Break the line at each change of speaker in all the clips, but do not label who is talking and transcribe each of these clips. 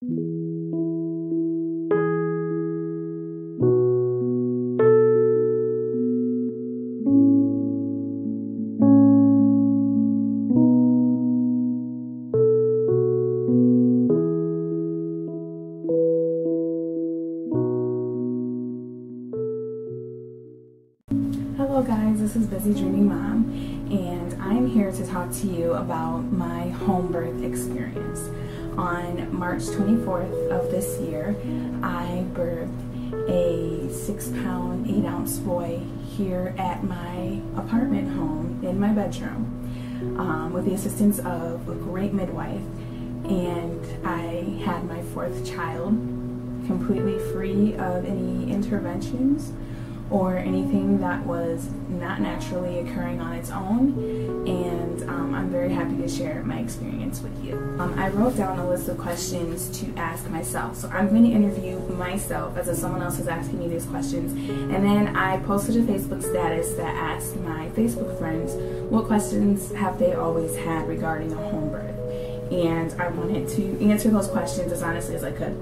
Hello guys, this is Busy Dreaming Mom, and I'm here to talk to you about my home birth experience. On March 24th of this year, I birthed a 6-pound, 8-ounce boy here at my apartment home in my bedroom with the assistance of a great midwife, and I had my 4th child completely free of any interventions or anything that was not naturally occurring on its own, and I'm very happy to share my experience with you. I wrote down a list of questions to ask myself, so I'm going to interview myself as if someone else is asking me these questions, and then I posted a Facebook status that asked my Facebook friends what questions have they always had regarding a home birth, and I wanted to answer those questions as honestly as I could.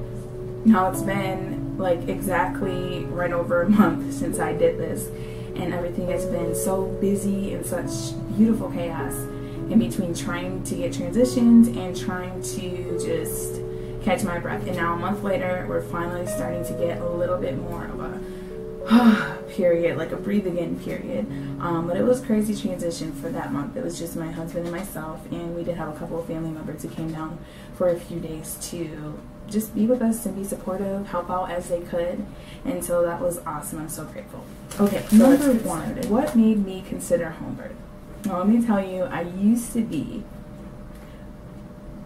Now it's been like exactly right over a month since I did this, and everything has been so busy and such beautiful chaos in between trying to get transitioned and trying to just catch my breath. And now a month later, we're finally starting to get a little bit more of a period, like a breathe again period. But it was crazy transition for that month. It was just my husband and myself, and we did have a couple of family members who came down for a few days to just be with us and be supportive, help out as they could, and so that was awesome. I'm so grateful. Okay, so number one, what made me consider home birth? Well, let me tell you, I used to be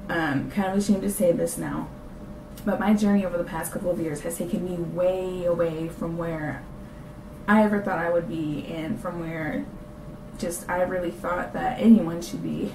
kind of ashamed to say this now, but my journey over the past couple of years has taken me way away from where I ever thought I would be, and from where just I really thought that anyone should be.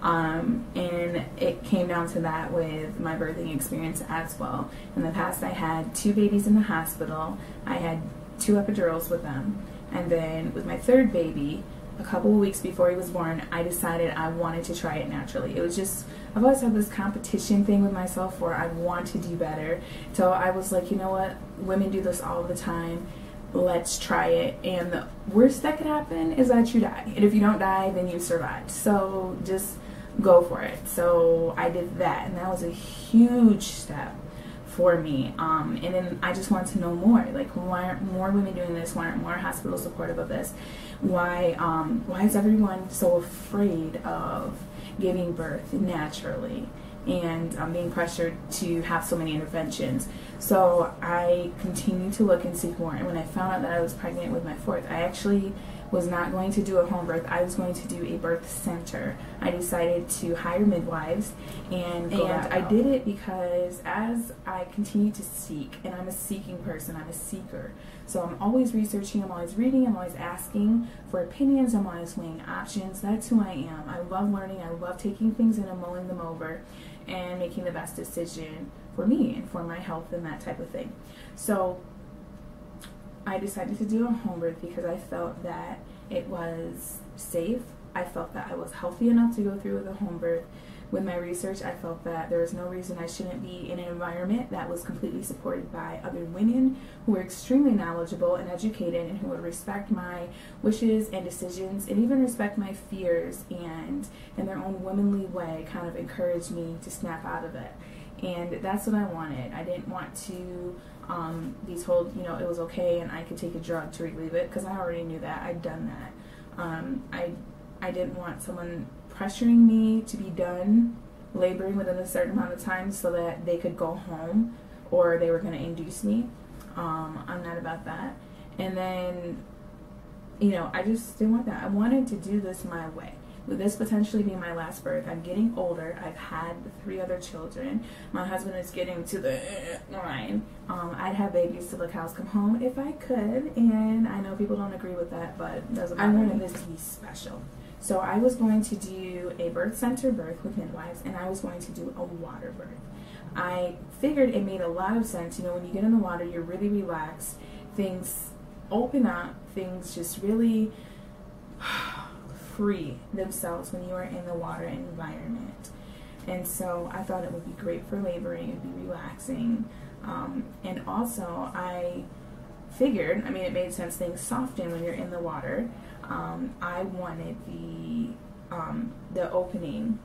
And it came down to that with my birthing experience as well. In the past, I had 2 babies in the hospital. I had 2 epidurals with them. And then with my 3rd baby, a couple of weeks before he was born, I decided I wanted to try it naturally. It was just, I've always had this competition thing with myself where I want to do better. So I was like, you know what, women do this all the time. Let's try it, and the worst that could happen is that you die, and if you don't die, then you survived. So just go for it. So I did that, and that was a huge step for me. And then I just wanted to know more, like, why aren't more women doing this? Why aren't more hospitals supportive of this? Why is everyone so afraid of giving birth naturally and being pressured to have so many interventions? So I continued to look and seek more, and when I found out that I was pregnant with my 4th, I actually was not going to do a home birth. I was going to do a birth center. I decided to hire midwives, and I did it because as I continued to seek, and I'm a seeking person, I'm a seeker, so I'm always researching, I'm always reading, I'm always asking for opinions, I'm always weighing options. That's who I am. I love learning, I love taking things in and mulling them over and making the best decision for me and for my health and that type of thing. So I decided to do a home birth because I felt that it was safe. I felt that I was healthy enough to go through with a home birth. With my research, I felt that there was no reason I shouldn't be in an environment that was completely supported by other women who were extremely knowledgeable and educated, and who would respect my wishes and decisions, and even respect my fears, and in their own womanly way kind of encourage me to snap out of it. And that's what I wanted. I didn't want to be told, you know, it was okay and I could take a drug to relieve it, because I already knew that. I'd done that. I didn't want someone pressuring me to be done laboring within a certain amount of time so that they could go home, or they were going to induce me. I'm not about that. And then, you know, I just didn't want that. I wanted to do this my way. With this potentially being my last birth, I'm getting older. I've had 3 other children. My husband is getting to the line. I'd have babies till the cows come home if I could, and I know people don't agree with that, but it doesn't matter. I wanted this to be special. So I was going to do a birth center birth with midwives, and I was going to do a water birth. I figured it made a lot of sense. You know, when you get in the water, you're really relaxed. Things open up. Things just really free themselves when you are in the water environment. And so I thought it would be great for laboring, it'd be relaxing. And also I figured, I mean, it made sense, things soften when you're in the water. I wanted the opening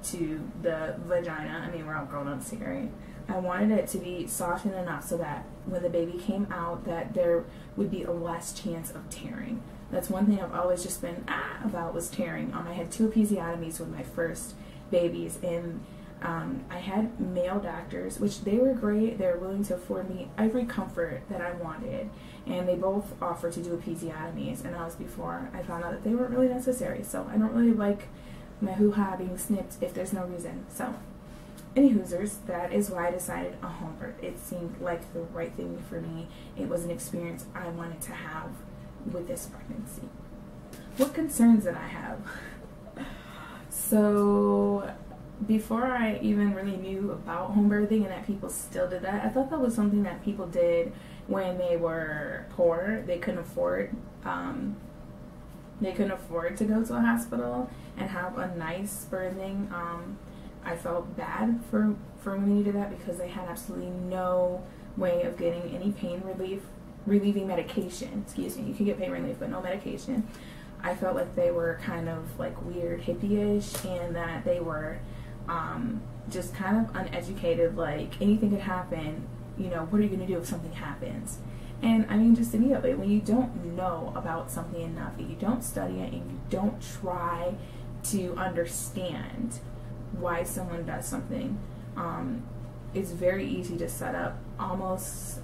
to the vagina, I mean, we're all grown-ups here, right? I wanted it to be softened enough so that when the baby came out, that there would be a less chance of tearing. That's one thing I've always just been about, was tearing. I had 2 episiotomies with my first babies, and I had male doctors, which they were great. They were willing to afford me every comfort that I wanted, and they both offered to do episiotomies, and that was before I found out that they weren't really necessary. So I don't really like my hoo-ha being snipped if there's no reason. So any hoosers, that is why I decided a home birth. It seemed like the right thing for me. It was an experience I wanted to have with this pregnancy. What concerns did I have? So before I even really knew about home birthing and that people still did that, I thought that was something that people did when they were poor. They couldn't afford to go to a hospital and have a nice birthing. I felt bad for women who did that because they had absolutely no way of getting any pain relieving medication. Excuse me, you can get pain relief but no medication. I felt like they were kind of like weird hippie-ish, and that they were just kind of uneducated, like anything could happen, you know, what are you going to do if something happens? And I mean, just immediately, when you don't know about something enough, and you don't study it, and you don't try to understand why someone does something, it's very easy to set up almost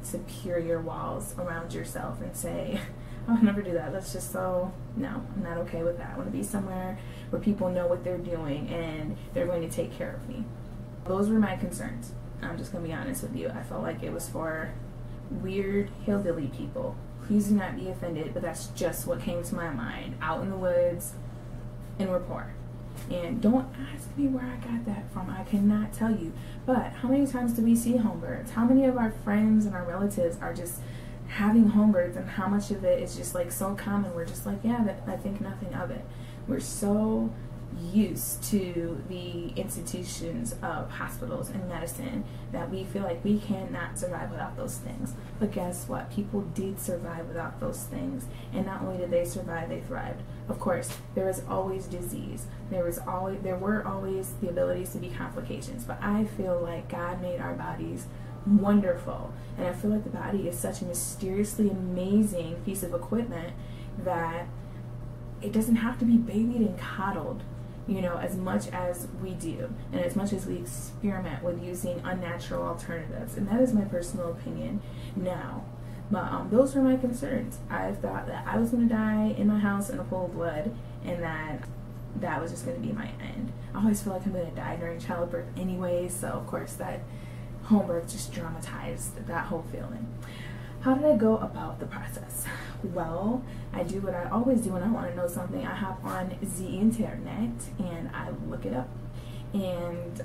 superior walls around yourself and say, I would never do that. That's just so, no, I'm not okay with that. I want to be somewhere where people know what they're doing and they're going to take care of me. Those were my concerns. I'm just going to be honest with you. I felt like it was for weird hillbilly people. Please do not be offended, but that's just what came to my mind. Out in the woods, and we're poor. And don't ask me where I got that from. I cannot tell you. But how many times do we see home births? How many of our friends and our relatives are just having home births, and how much of it is just like so common? We're just like, yeah, I think nothing of it. We're so used to the institutions of hospitals and medicine that we feel like we cannot survive without those things. But guess what? People did survive without those things, and not only did they survive, they thrived. Of course, there was always disease. There were always the abilities to be complications, but I feel like God made our bodies wonderful, and I feel like the body is such a mysteriously amazing piece of equipment that it doesn't have to be babied and coddled, you know, as much as we do, and as much as we experiment with using unnatural alternatives. And that is my personal opinion now. But those were my concerns. I thought that I was going to die in my house in a pool of blood, and that was just going to be my end. I always feel like I'm going to die during childbirth anyway, so of course that home birth just dramatized that whole feeling. How did I go about the process? Well, I do what I always do when I want to know something. I hop on the internet and I look it up. And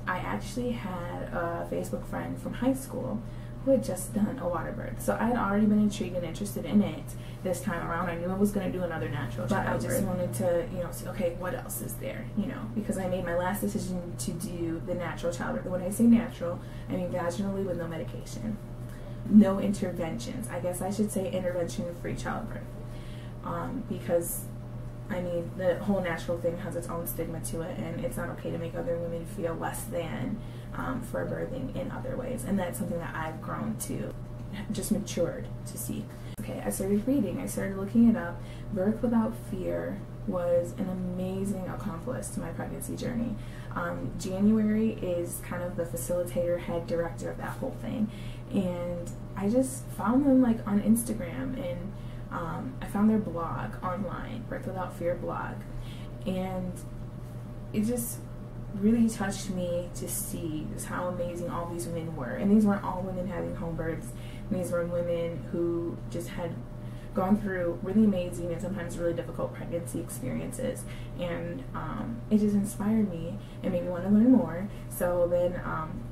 I actually had a Facebook friend from high school who had just done a water birth. So I had already been intrigued and interested in it this time around. I knew I was going to do another natural childbirth. But I just wanted to, you know, see, okay, what else is there, you know, because I made my last decision to do the natural childbirth. When I say natural, I mean vaginally with no medication. No interventions. I guess I should say intervention-free childbirth. Because, I mean, the whole natural thing has its own stigma to it, and it's not okay to make other women feel less than for birthing in other ways. And that's something that I've grown to, just matured to see. Okay, I started reading. I started looking it up. Birth Without Fear was an amazing accomplice to my pregnancy journey. January is kind of the facilitator, head director of that whole thing, and I just found them like on Instagram, and I found their blog online, Birth Without Fear blog, and it just really touched me to see just how amazing all these women were. And these weren't all women having home births. These were women who just had gone through really amazing and sometimes really difficult pregnancy experiences, and it just inspired me and made me want to learn more. So then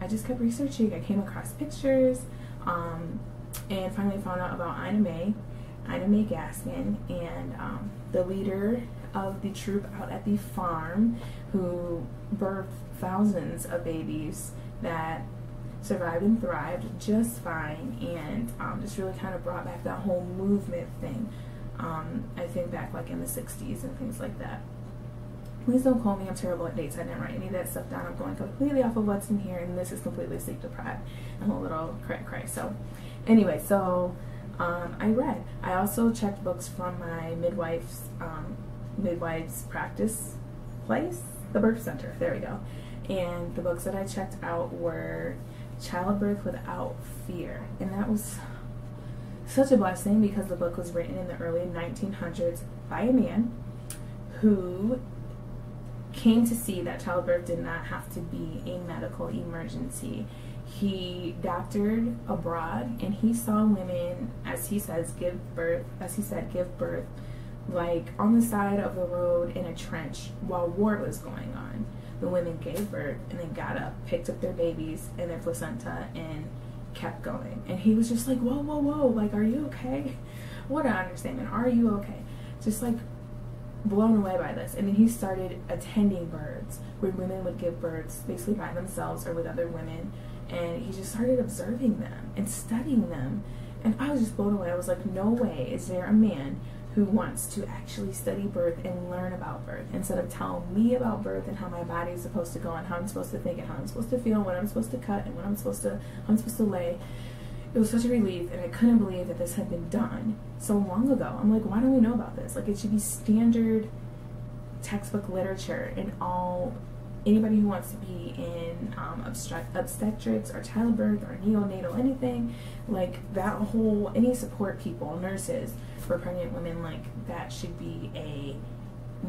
I just kept researching. I came across pictures and finally found out about Ina May Gaskin, and the leader of the troop out at the farm who birthed thousands of babies that survived and thrived just fine, and just really kind of brought back that whole movement thing. I think back like in the 60s and things like that. Please don't call me, I'm terrible at dates. I didn't write any of that stuff down. I'm going completely off of what's in here, and this is completely sleep deprived. I'm a little cray. So anyway, so I read. I also checked books from my midwife's practice place, the birth center. There we go. And the books that I checked out were Childbirth Without Fear, and that was such a blessing because the book was written in the early 1900s by a man who came to see that childbirth did not have to be a medical emergency. He doctored abroad, and he saw women, as he said, give birth like on the side of the road in a trench while war was going on. The women gave birth and then got up, picked up their babies and their placenta, and kept going. And he was just like, whoa, like, are you okay? What an understatement. Are you okay? Just like blown away by this. And then he started attending births where women would give births basically by themselves or with other women, and he just started observing them and studying them. And I was just blown away. I was like, no way is there a man who wants to actually study birth and learn about birth instead of telling me about birth and how my body is supposed to go and how I'm supposed to think and how I'm supposed to feel and when I'm supposed to cut and when I'm supposed to lay. It was such a relief, and I couldn't believe that this had been done so long ago. I'm like, why don't we know about this? Like, it should be standard textbook literature, and anybody who wants to be in obstetrics or childbirth or neonatal, anything like that, any support people, nurses for pregnant women, like that should be a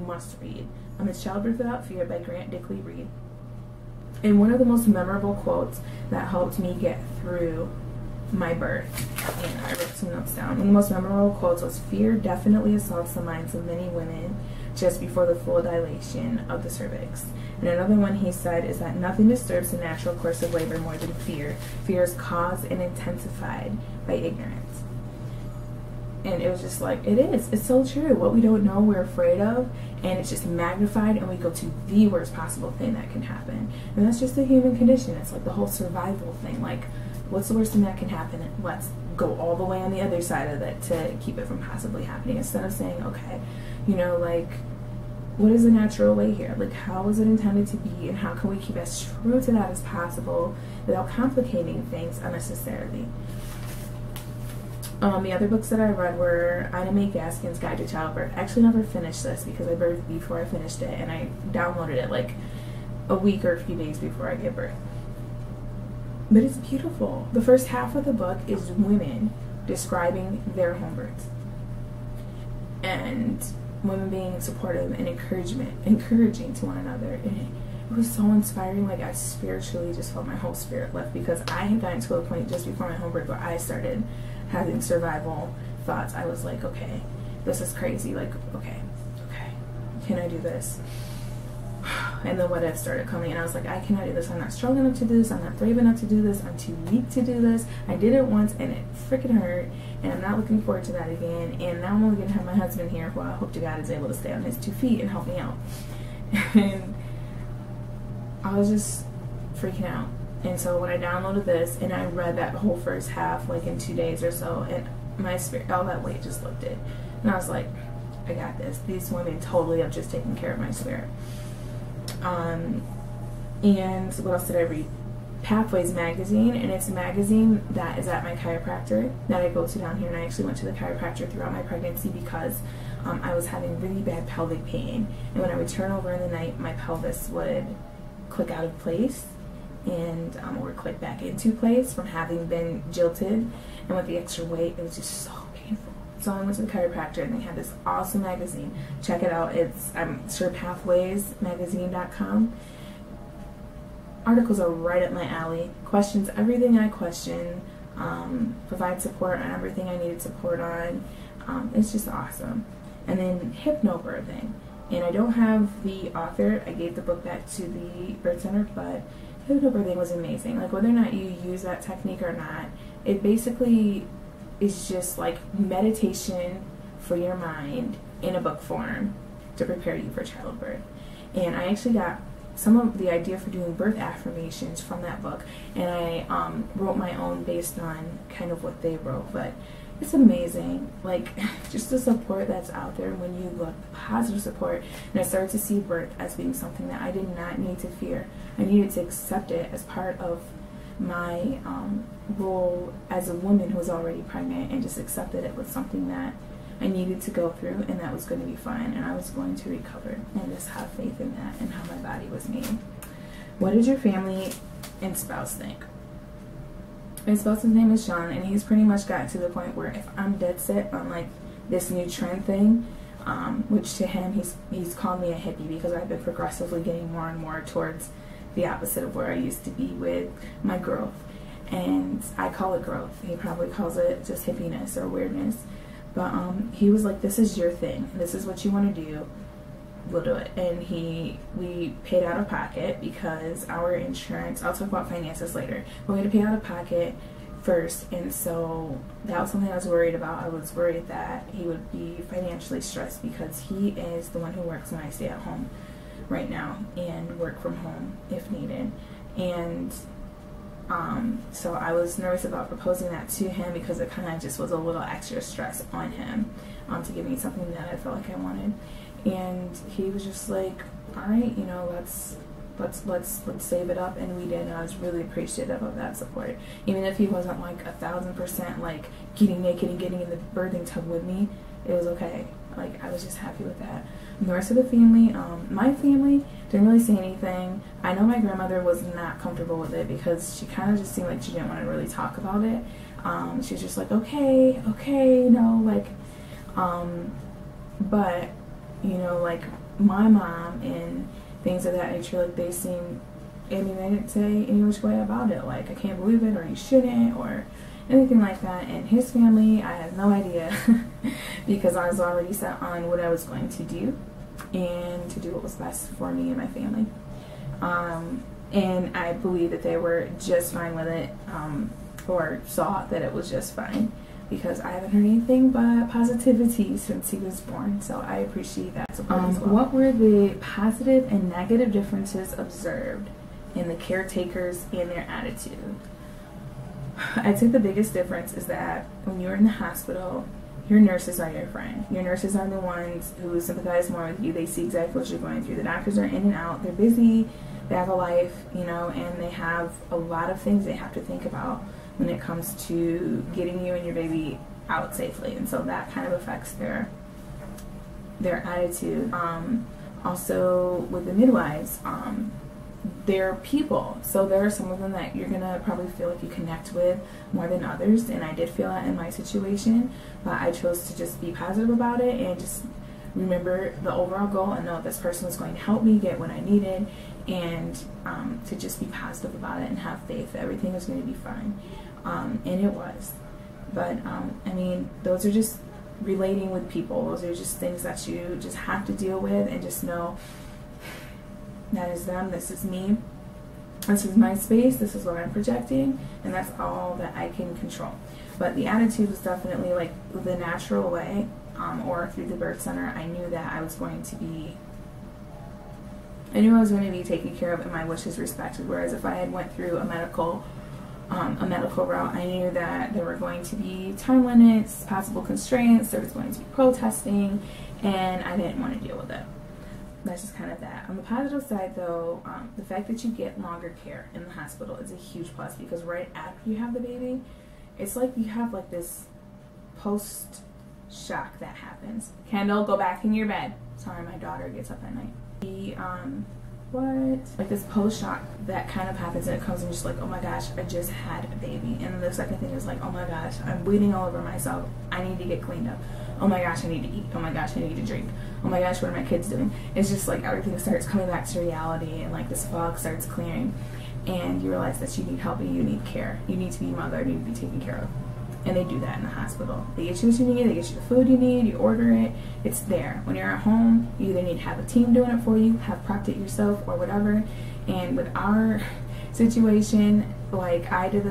must read. It's Childbirth Without Fear by Grant Dickley Reed. And one of the most memorable quotes that helped me get through my birth, and I wrote some notes down. One of the most memorable quotes was, "Fear definitely assaults the minds of many women just before the full dilation of the cervix." And another one he said is that nothing disturbs the natural course of labor more than fear. Fear is caused and intensified by ignorance. And it was just like, it's so true. What we don't know, we're afraid of, and it's just magnified, and we go to the worst possible thing that can happen. And that's just the human condition. It's like the whole survival thing. Like, what's the worst thing that can happen? Let's go all the way on the other side of it to keep it from possibly happening, instead of saying, okay, like, what is the natural way here? Like, how was it intended to be, and how can we keep as true to that as possible without complicating things unnecessarily? The other books that I read were Ina May Gaskin's Guide to Childbirth. I actually never finished this because I birthed before I finished it, and I downloaded it like a week or a few days before I gave birth. But it's beautiful. The first half of the book is women describing their home births, and women being supportive and encouraging to one another. And it was so inspiring. Like, I spiritually just felt my whole spirit lift, because I had gotten to a point just before my home birth where I started having survival thoughts. I was like, okay, this is crazy. Like, okay, can I do this? And then what if started coming, and I was like, I cannot do this. I'm not strong enough to do this. I'm not brave enough to do this. I'm too weak to do this. I did it once, and it freaking hurt, and I'm not looking forward to that again. And now I'm only going to have my husband here, who I hope to God is able to stay on his 2 feet and help me out. And I was just freaking out. And so when I downloaded this and I read that whole first half, like in 2 days or so, and my spirit, all that weight just lifted. And I was like, I got this. These women totally have just taken care of my spirit. And what else did I read? Pathways magazine, and it's a magazine that is at my chiropractor that I go to down here. And I actually went to the chiropractor throughout my pregnancy because I was having really bad pelvic pain, and when I would turn over in the night, my pelvis would click out of place and or click back into place from having been jilted, and with the extra weight, it was just so painful. So I went to the chiropractor, and they had this awesome magazine. Check it out. It's, I'm sure, pathwaysmagazine.com. Articles are right up my alley. Questions everything I question. Provide support on everything I needed support on. It's just awesome. And then hypnobirthing. And I don't have the author. I gave the book back to the birth center, but hypnobirthing was amazing. Like, whether or not you use that technique or not, it basically is just like meditation for your mind in a book form. to prepare you for childbirth. And I actually got some of the idea for doing birth affirmations from that book, and I wrote my own based on kind of what they wrote. But it's amazing, like, just the support that's out there when you look, positive support. And I started to see birth as being something that I did not need to fear. I needed to accept it as part of my role as a woman who was already pregnant, and just accepted it was something that I needed to go through, and that was going to be fine, and I was going to recover, and just have faith in that and how my body was made. What did your family and spouse think? My spouse's name is Sean, and he's pretty much got to the point where if I'm dead set on like this new trend thing, which to him he's called me a hippie, because I've been progressively getting more and more towards the opposite of where I used to be with my growth. And I call it growth. He probably calls it just hippiness or weirdness. But he was like, this is your thing. This is what you want to do. We'll do it. And we paid out of pocket because our insurance, I'll talk about finances later, but we had to pay out of pocket first. And so that was something I was worried about. I was worried that he would be financially stressed, because he is the one who works when I stay at home right now and work from home if needed. And so I was nervous about proposing that to him, because it kind of just was a little extra stress on him to give me something that I felt like I wanted. And he was just like, all right, you know, let's save it up. And we did, and I was really appreciative of that support. Even if he wasn't like 1,000% like getting naked and getting in the birthing tub with me, it was okay. Like, I was just happy with that. The rest of the family, my family didn't really say anything. I know my grandmother was not comfortable with it, because she kind of just seemed like she didn't want to really talk about it. She was just like, okay, you know, like, but, you know, like, my mom and things of that nature, like, they seemed, I mean, they didn't say any which way about it, like, I can't believe it, or you shouldn't, or anything like that. And his family, I had no idea, because I was already set on what I was going to do, and to do what was best for me and my family. And I believe that they were just fine with it, or saw that it was just fine, because I haven't heard anything but positivity since he was born. So I appreciate that support as well. What were the positive and negative differences observed in the caretakers and their attitude? I'd say the biggest difference is that when you're in the hospital, your nurses are your friend. Your nurses are the ones who sympathize more with you. They see exactly what you're going through. The doctors are in and out. They're busy. They have a life, you know, and they have a lot of things they have to think about when it comes to getting you and your baby out safely. And so that kind of affects their attitude. Also, with the midwives, they're people, so there are some of them that you're gonna probably feel like you connect with more than others, and I did feel that in my situation, but I chose to just be positive about it and just remember the overall goal and know this person was going to help me get what I needed, and to just be positive about it and have faith that everything was going to be fine. And it was. But I mean, those are just relating with people. Those are just things that you just have to deal with, and just know that is them, this is me, this is my space, this is what I'm projecting, and that's all that I can control. But the attitude was definitely like the natural way, or through the birth center. I knew that I was going to be taken care of and my wishes respected. Whereas if I had went through a medical route, I knew that there were going to be time limits, possible constraints, there was going to be protesting, and I didn't want to deal with it. That's just kind of that. On the positive side, though, the fact that you get longer care in the hospital is a huge plus, because right after you have the baby, it's like you have like this post shock that happens. Kendall, go back in your bed. Sorry, my daughter gets up at night. Like this post shock that kind of happens, and it comes and just like, oh my gosh, I just had a baby. And the second thing is like, oh my gosh, I'm bleeding all over myself. I need to get cleaned up. Oh my gosh, I need to eat. Oh my gosh, I need to drink. Oh my gosh, what are my kids doing? It's just like everything starts coming back to reality, and like this fog starts clearing, and you realize that you need help and you need care. You need to be mothered, you need to be taken care of. And they do that in the hospital. They get you what you need, they get you the food you need, you order it, it's there. When you're at home, you either need to have a team doing it for you, have prepped it yourself, or whatever. And with our situation. Like I did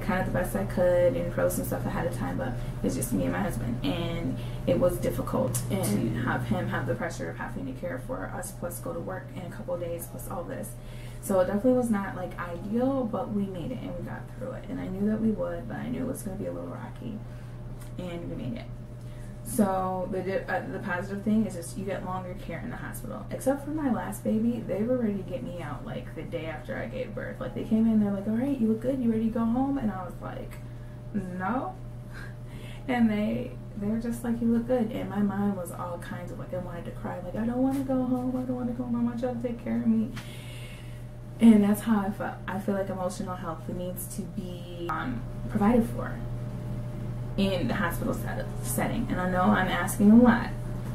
kind of the best I could and froze some stuff ahead of time, but it's just me and my husband, and it was difficult, and have him have the pressure of having to care for us, plus go to work in a couple of days, plus all this. So it definitely was not like ideal, but we made it and we got through it, and I knew that we would, but I knew it was going to be a little rocky, and we made it. So the positive thing is just you get longer care in the hospital. Except for my last baby, they were ready to get me out like the day after I gave birth. Like they came in, they're like, "All right, you look good. You ready to go home?" And I was like, "No." And they were just like, "You look good." And my mind was all kinds of like, I wanted to cry. Like, I don't want to go home. I don't want to go home. I want y'all to take care of me. And that's how I felt. I feel like emotional health needs to be provided for in the hospital setting. And I know I'm asking a lot,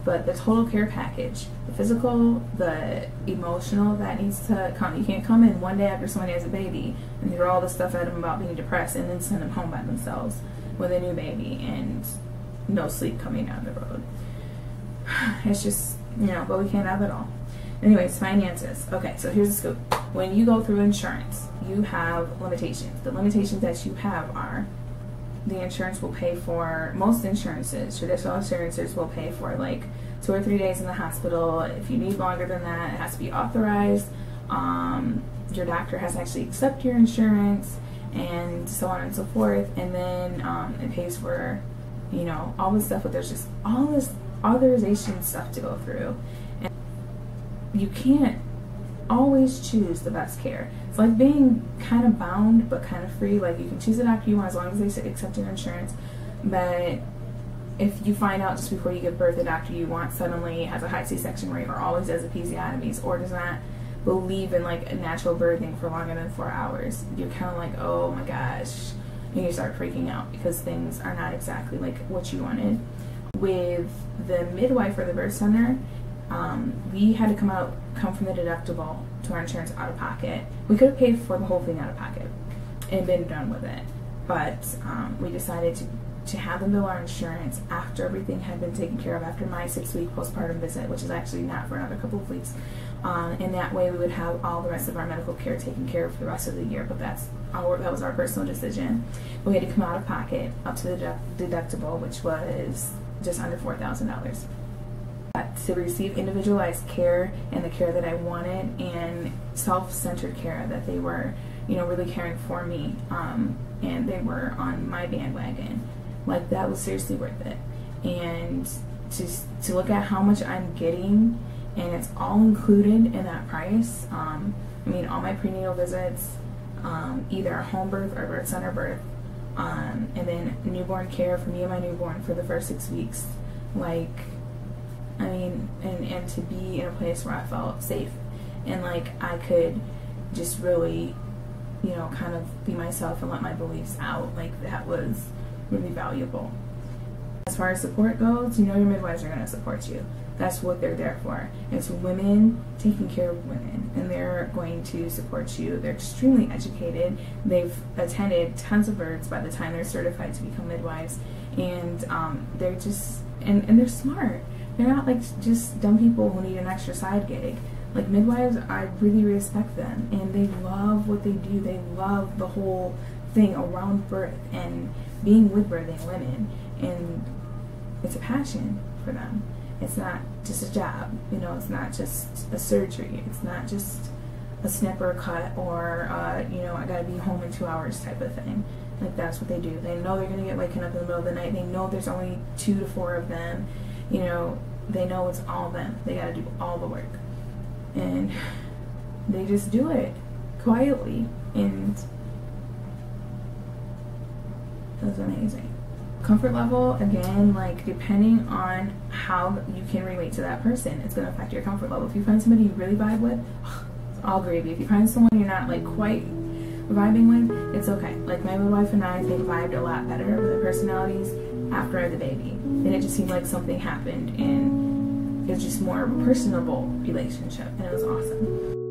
but the total care package, the physical, the emotional, that needs to come. You can't come in one day after somebody has a baby and throw all the stuff at them about being depressed and then send them home by themselves with a new baby and no sleep coming down the road. It's just, but we can't have it all. Anyways, finances. Okay, so here's the scoop. When you go through insurance, you have limitations. The limitations that you have are the insurance will pay for, most insurances, traditional insurances will pay for like 2 or 3 days in the hospital. If you need longer than that, it has to be authorized. Your doctor has to actually accept your insurance, and so on and so forth. And then it pays for, all this stuff, but there's just all this authorization stuff to go through. And you can't always choose the best care. It's like being kind of bound but kind of free. Like you can choose the doctor you want as long as they accept your insurance, but if you find out just before you give birth the doctor you want suddenly has a high C-section rate, or always does episiotomies, or does not believe in like a natural birthing for longer than 4 hours, you're kind of like, oh my gosh, and you start freaking out because things are not exactly like what you wanted. With the midwife or the birth center, we had to come from the deductible to our insurance out of pocket. We could have paid for the whole thing out of pocket and been done with it, but we decided to have them bill our insurance after everything had been taken care of, after my 6-week postpartum visit, which is actually not for another couple of weeks. And that way we would have all the rest of our medical care taken care of for the rest of the year, but that was our personal decision. We had to come out of pocket up to the deductible, which was just under $4,000. To receive individualized care and the care that I wanted, and self-centered care, that they were, really caring for me, and they were on my bandwagon. Like, that was seriously worth it. And to look at how much I'm getting, and it's all included in that price. All my prenatal visits, either a home birth or birth center birth, and then newborn care for me and my newborn for the first 6 weeks. And to be in a place where I felt safe and like I could just really, kind of be myself and let my beliefs out. Like, that was really valuable. As far as support goes, your midwives are going to support you. That's what they're there for. It's women taking care of women, and they're going to support you. They're extremely educated. They've attended tons of births by the time they're certified to become midwives, and they're just, and they're smart. They're not like just dumb people who need an extra side gig. Like, midwives, I really respect them, and they love what they do. They love the whole thing around birth and being with birthing women, and it's a passion for them. It's not just a job, it's not just a surgery. It's not just a snip or a cut, or, I gotta be home in 2 hours type of thing. Like, that's what they do. They know they're gonna get waken up in the middle of the night. They know there's only 2 to 4 of them. They know it's all them. They gotta do all the work. And they just do it quietly, and it was amazing. Comfort level, again, like, depending on how you can relate to that person, it's gonna affect your comfort level. If you find somebody you really vibe with, it's all gravy. If you find someone you're not like quite vibing with, it's okay. Like, my midwife and I think vibed a lot better with our personalities after I had the baby, and it just seemed like something happened, and it was just more of a personable relationship, and it was awesome.